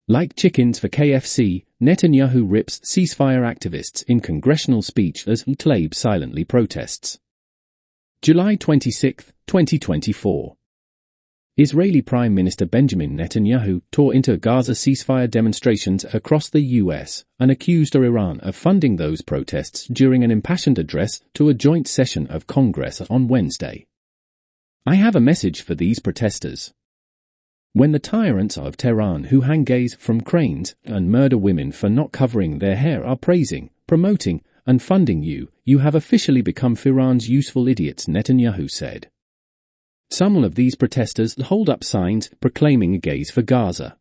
Like chickens for KFC, Netanyahu rips ceasefire activists in congressional speech as Tlaib silently protests. July 26, 2024. Israeli Prime Minister Benjamin Netanyahu tore into Gaza ceasefire demonstrations across the U.S. and accused Iran of funding those protests during an impassioned address to a joint session of Congress on Wednesday. "I have a message for these protesters. When the tyrants of Tehran who hang gays from cranes and murder women for not covering their hair are praising, promoting, and funding you, you have officially become Iran's useful idiots," Netanyahu said. Some of these protesters hold up signs proclaiming gays for Gaza.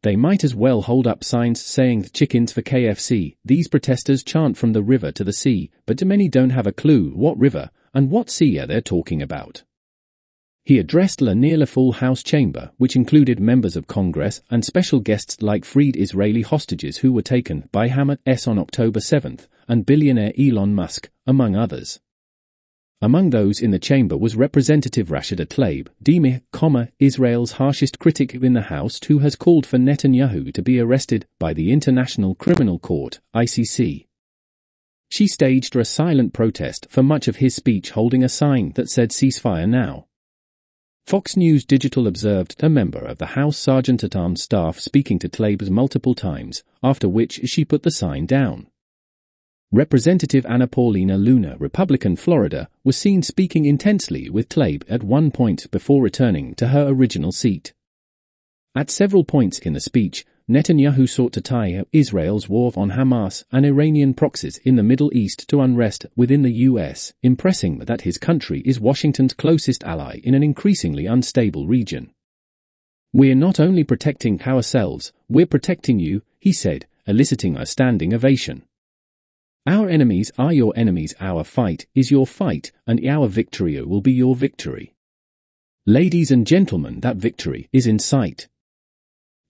They might as well hold up signs saying chickens for KFC. These protesters chant from the river to the sea, but many don't have a clue what river and what sea they're talking about. He addressed a nearly full House chamber, which included members of Congress and special guests like freed Israeli hostages who were taken by Hamas on October 7 and billionaire Elon Musk, among others. Among those in the chamber was Representative Rashida Tlaib, Israel's harshest critic in the House, who has called for Netanyahu to be arrested by the International Criminal Court, ICC. She staged a silent protest for much of his speech, holding a sign that said "Ceasefire now." Fox News Digital observed a member of the House Sergeant-at-Arms staff speaking to Tlaib multiple times, after which she put the sign down. Representative Anna Paulina Luna, Republican Florida, was seen speaking intensely with Tlaib at one point before returning to her original seat. At several points in the speech, Netanyahu sought to tie Israel's war on Hamas and Iranian proxies in the Middle East to unrest within the U.S., impressing that his country is Washington's closest ally in an increasingly unstable region. "We're not only protecting ourselves, we're protecting you," he said, eliciting a standing ovation. "Our enemies are your enemies, our fight is your fight, and our victory will be your victory. Ladies and gentlemen, that victory is in sight."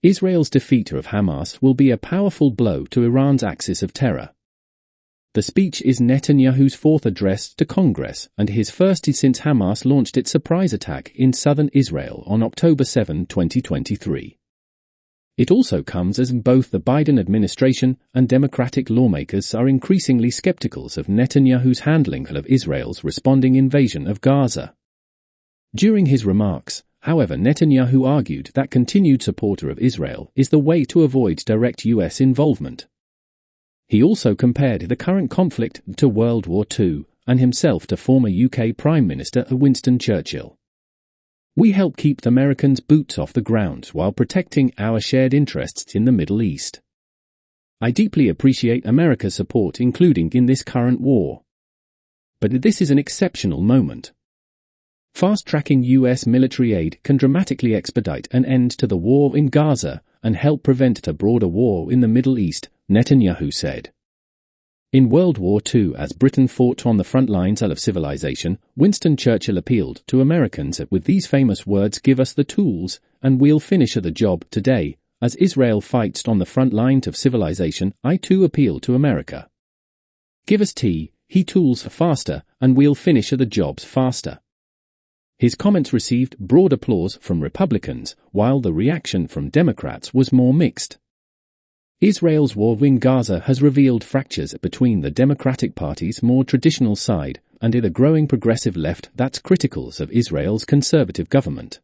Israel's defeat of Hamas will be a powerful blow to Iran's axis of terror. The speech is Netanyahu's fourth address to Congress and his first since Hamas launched its surprise attack in southern Israel on October 7, 2023. It also comes as both the Biden administration and Democratic lawmakers are increasingly skeptical of Netanyahu's handling of Israel's responding invasion of Gaza. During his remarks, however, Netanyahu argued that continued support of Israel is the way to avoid direct U.S. involvement. He also compared the current conflict to World War II and himself to former UK Prime Minister Winston Churchill. "We help keep the Americans' boots off the ground while protecting our shared interests in the Middle East. I deeply appreciate America's support, including in this current war. But this is an exceptional moment. Fast-tracking U.S. military aid can dramatically expedite an end to the war in Gaza and help prevent a broader war in the Middle East," Netanyahu said. In World War II, as Britain fought on the front lines of civilization, Winston Churchill appealed to Americans with these famous words, "Give us the tools, and we'll finish the job." Today, as Israel fights on the front line of civilization, I too appeal to America. Give us tools faster, and we'll finish the jobs faster. His comments received broad applause from Republicans, while the reaction from Democrats was more mixed. Israel's war in Gaza has revealed fractures between the Democratic Party's more traditional side and the growing progressive left that's critical of Israel's conservative government.